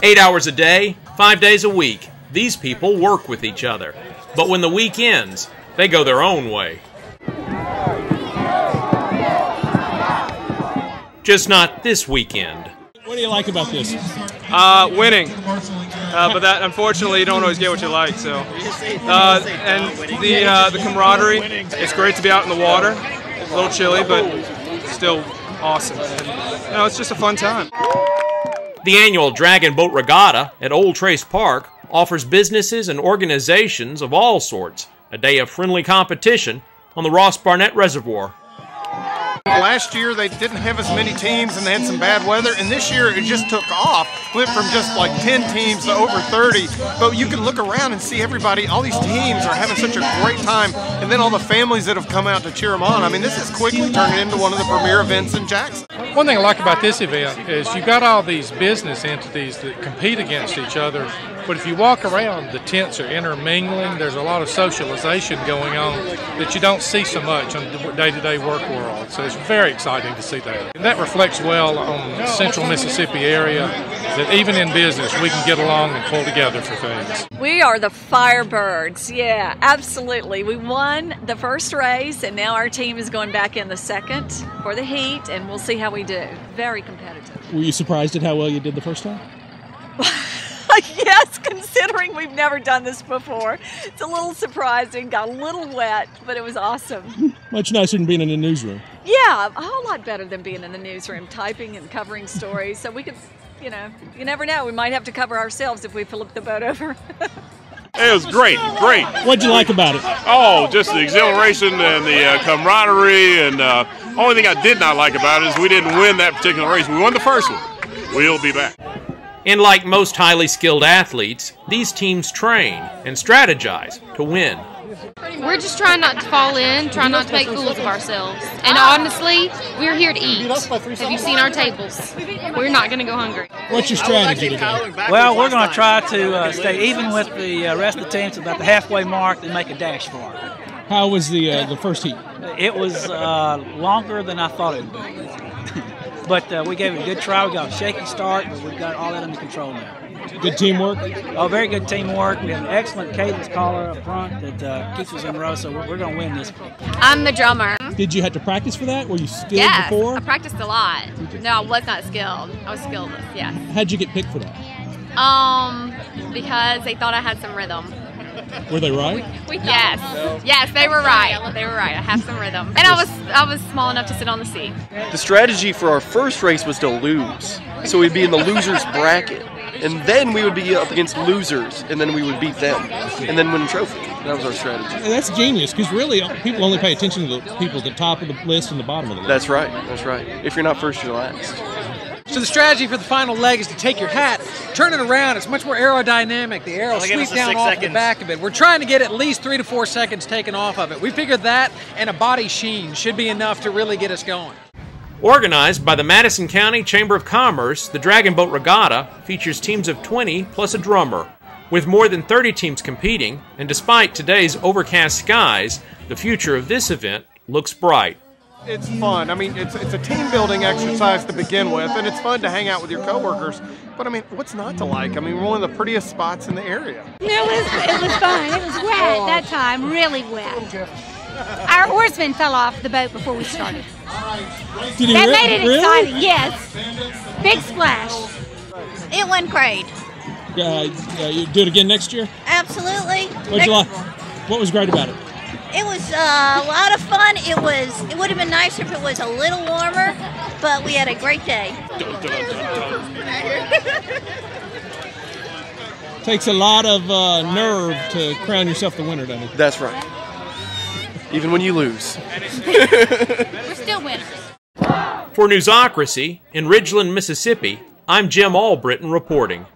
8 hours a day, 5 days a week, these people work with each other. But when the week ends, they go their own way. Just not this weekend. What do you like about this? Winning. But that, unfortunately, you don't always get what you like. So, and the camaraderie. It's great to be out in the water. It's a little chilly, but still awesome. And, it's just a fun time. The annual Dragon Boat Regatta at Old Trace Park offers businesses and organizations of all sorts a day of friendly competition on the Barnett Reservoir. Last year they didn't have as many teams and they had some bad weather, and this year it just took off. Went from just like 10 teams to over 30. But you can look around and see everybody, all these teams are having such a great time, and then all the families that have come out to cheer them on. I mean, this is quickly turning into one of the premier events in Jackson. One thing I like about this event is you've got all these business entities that compete against each other, but if you walk around, the tents are intermingling. There's a lot of socialization going on that you don't see so much on the day-to-day work world. So it's very exciting to see that. And that reflects well on the central Mississippi area, that even in business we can get along and pull together for things. We are the Firebirds. Yeah, absolutely. We won the first race, and now our team is going back in the second for the heat, and we'll see how we do. Very competitive. Were you surprised at how well you did the first time? Yes, considering we've never done this before. It's a little surprising, got a little wet, but it was awesome. Much nicer than being in the newsroom. Yeah, a whole lot better than being in the newsroom, typing and covering stories. So we could, you never know. We might have to cover ourselves if we flip the boat over. It was great, great. What'd you like about it? Oh, just the exhilaration and the camaraderie, and only thing I did not like about it is we didn't win that particular race. We won the first one. We'll be back. And like most highly skilled athletes, these teams train and strategize to win. We're just trying not to fall in, trying not to make fools of ourselves. And honestly, we're here to eat. Have you seen our tables? We're not going to go hungry. What's your strategy today? Well, we're going to try to stay even with the rest of the teams about the halfway mark and make a dash for it. How was the first heat? It was longer than I thought it would be. But we gave it a good try. We got a shaky start, but we've got all that under control now. Good teamwork? Oh, very good teamwork. We have an excellent cadence caller up front that keeps us in a row, so we're going to win this. I'm the drummer. Did you have to practice for that? Were you skilled before? Yes, I practiced a lot. No, I was not skilled. I was skilled, yes. How'd you get picked for that? Because they thought I had some rhythm. Were they right? Yes, they were right. They were right. I have some rhythm, and I was small enough to sit on the seat. The strategy for our first race was to lose, so we'd be in the losers bracket, and then we would be up against losers, and then we would beat them, and then win a trophy. That was our strategy. And that's genius, because really people only pay attention to the people at the top of the list and the bottom of the list. That's right. That's right. If you're not first, you're last. So the strategy for the final leg is to take your hat, turn it around. It's much more aerodynamic. The arrow sweeps down off the back of it. We're trying to get at least 3 to 4 seconds taken off of it. We figured that and a body sheen should be enough to really get us going. Organized by the Madison County Chamber of Commerce, the Dragon Boat Regatta features teams of 20 plus a drummer. With more than 30 teams competing, and despite today's overcast skies, the future of this event looks bright. It's fun. I mean, it's a team-building exercise to begin with, and it's fun to hang out with your coworkers. But, I mean, what's not to like? I mean, we're one of the prettiest spots in the area. It was fun. It was wet that time, really wet. Our oarsman fell off the boat before we started. That made it exciting, yes. Big splash. It went great. You do it again next year? Absolutely. What'd you like? What was great about it? It was a lot of fun. It would have been nicer if it was a little warmer, but we had a great day. Takes a lot of nerve to crown yourself the winner, doesn't it? That's right. Even when you lose. We're still winners. For Newsocracy in Ridgeland, Mississippi, I'm Jim Albritton reporting.